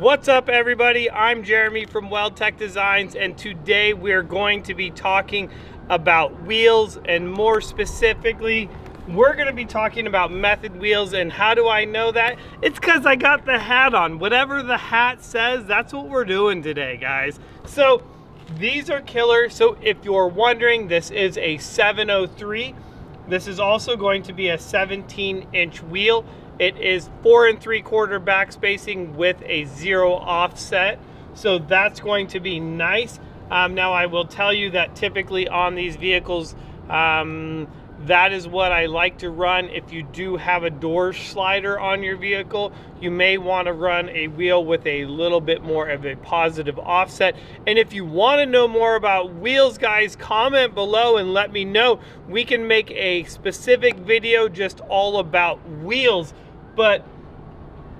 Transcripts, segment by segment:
What's up, everybody? I'm Jeremy from Weldtec Designs, and today we're going to be talking about wheels, and more specifically we're going to be talking about method wheels. And how do I know that? It's because I got the hat on. Whatever the hat says, that's what we're doing today, guys. So these are killer. So if you're wondering, this is a 703. This is also going to be a 17-inch wheel. It is 4 3/4 back spacing with a 0 offset, so that's going to be nice. Now I will tell you that typically on these vehicles, that is what I like to run. If you do have a door slider on your vehicle, you may want to run a wheel with a little bit more of a positive offset. And if you want to know more about wheels, guys, comment below and let me know. We can make a specific video just all about wheels. But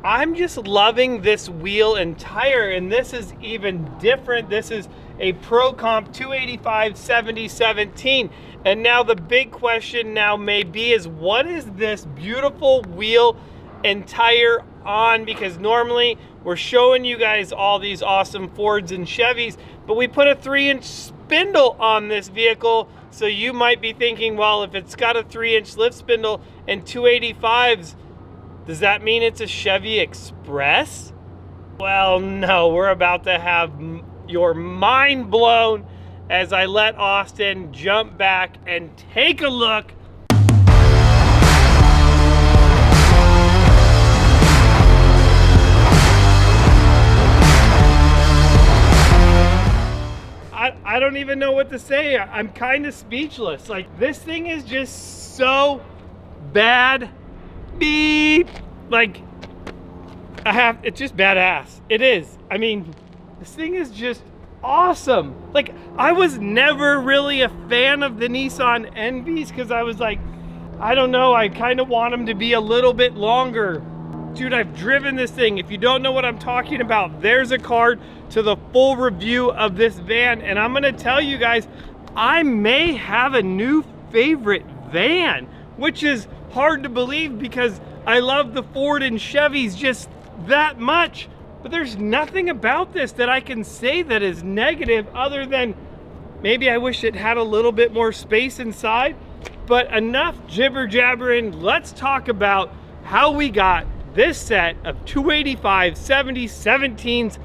I'm just loving this wheel and tire, and this is even different. This is a Pro Comp 285 7017. And now the big question now may be is, what is this beautiful wheel and tire on? Because normally we're showing you guys all these awesome Fords and Chevys, but we put a 3-inch spindle on this vehicle. So you might be thinking, well, if it's got a 3-inch lift spindle and 285s, does that mean it's a Chevy Express? Well, no, we're about to have your mind blown as I let Austin jump back and take a look. I don't even know what to say. I'm kind of speechless. Like, this thing is just so bad. Beep. Like, it's just badass. It is. I mean, this thing is just awesome. Like, I was never really a fan of the Nissan NVs because I was like, I don't know, I kind of want them to be a little bit longer. Dude, I've driven this thing. If you don't know what I'm talking about, there's a card to the full review of this van. And I'm gonna tell you guys, I may have a new favorite van, which is hard to believe because I love the Ford and Chevys just that much. But there's nothing about this that I can say that is negative, other than maybe I wish it had a little bit more space inside. But enough jibber jabbering. Let's talk about how we got this set of 285 7017s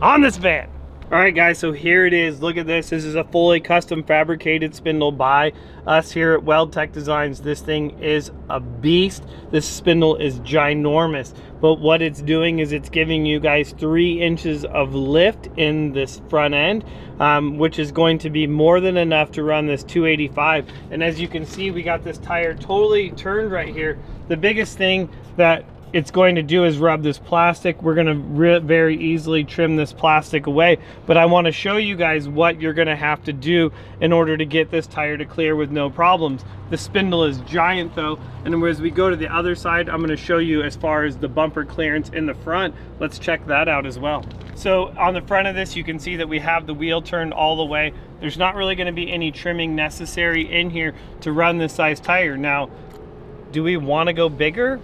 on this van. All right, guys, so here it is. Look at this. This is a fully custom fabricated spindle by us here at Weldtec Designs. This thing is a beast. This spindle is ginormous. But what it's doing is it's giving you guys 3 inches of lift in this front end, which is going to be more than enough to run this 285. And as you can see, we got this tire totally turned right here. The biggest thing that it's going to do is rub this plastic. We're going to very easily trim this plastic away, but I want to show you guys what you're going to have to do in order to get this tire to clear with no problems. The spindle is giant though, and as we go to the other side, I'm going to show you as far as the bumper clearance in the front. Let's check that out as well. So on the front of this, you can see that we have the wheel turned all the way. There's not really going to be any trimming necessary in here to run this size tire. Now, do we want to go bigger?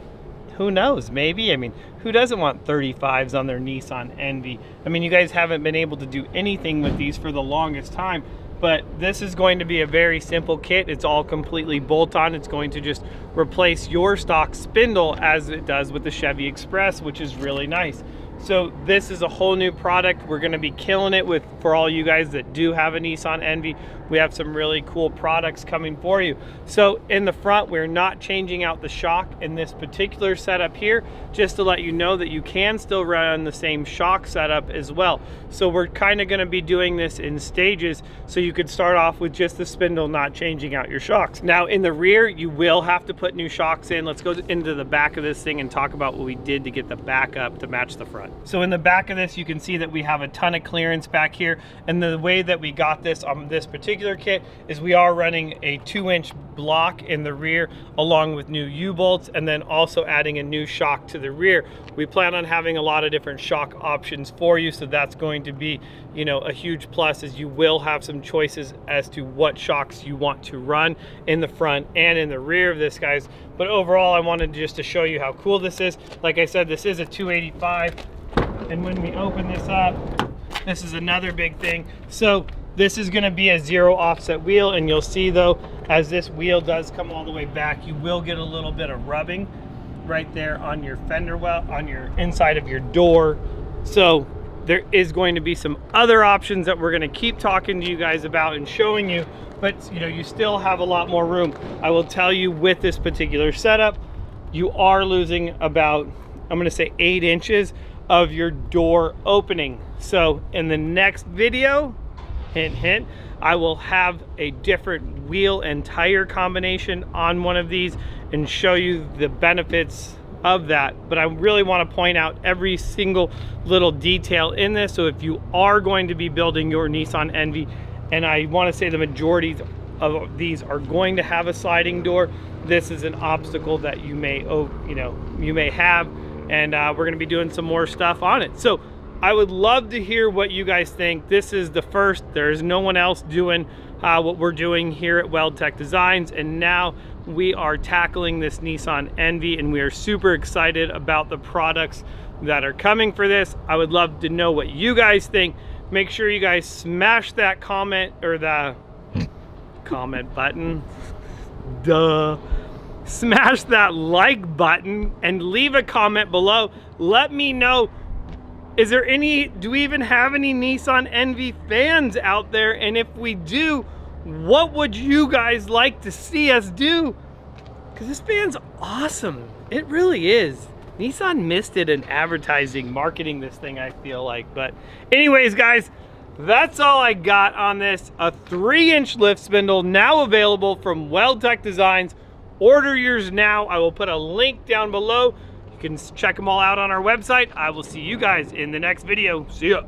Who knows, maybe. I mean, who doesn't want 35s on their Nissan NV? I mean, you guys haven't been able to do anything with these for the longest time, but this is going to be a very simple kit. It's all completely bolt-on. It's going to just replace your stock spindle as it does with the Chevy Express, which is really nice. So this is a whole new product. We're gonna be killing it with, for all you guys that do have a Nissan NV, we have some really cool products coming for you. So in the front, we're not changing out the shock in this particular setup here, just to let you know that you can still run the same shock setup as well. So we're kind of gonna be doing this in stages, so you could start off with just the spindle, not changing out your shocks. Now in the rear, you will have to put new shocks in. Let's go into the back of this thing and talk about what we did to get the back up to match the front. So in the back of this, you can see that we have a ton of clearance back here. And the way that we got this on this particular kit is we are running a 2-inch block in the rear along with new U-bolts, and then also adding a new shock to the rear. We plan on having a lot of different shock options for you, so that's going to be, you know, a huge plus, as you will have some choices as to what shocks you want to run in the front and in the rear of this, guys. But overall, I wanted just to show you how cool this is. Like I said, this is a 285. And when we open this up, this is another big thing. So this is gonna be a 0 offset wheel, and you'll see though, as this wheel does come all the way back, you will get a little bit of rubbing right there on your fender well, on your inside of your door. So there is going to be some other options that we're gonna keep talking to you guys about and showing you, but you know, you still have a lot more room. I will tell you, with this particular setup, you are losing about, I'm gonna say 8 inches of your door opening. So in the next video, hint, hint, I will have a different wheel and tire combination on one of these and show you the benefits of that. But I really want to point out every single little detail in this. So if you are going to be building your Nissan NV, and I want to say the majority of these are going to have a sliding door, this is an obstacle that you may, you may have, and we're going to be doing some more stuff on it. So I would love to hear what you guys think. This is the first. There's no one else doing what we're doing here at Weldtec Designs, and now we are tackling this Nissan NV, and we are super excited about the products that are coming for this. I would love to know what you guys think. Make sure you guys smash that comment, or the comment button. Duh. Smash that like button and leave a comment below. Let me know, do we even have any Nissan NV fans out there? And if we do, what would you guys like to see us do? Because this van's awesome. It really is. Nissan missed it in advertising, marketing this thing, I feel like. But anyways, guys, that's all I got on this. A 3-inch lift spindle now available from Weldtec Designs. Order yours now. I will put a link down below. You can check them all out on our website. I will see you guys in the next video. See ya.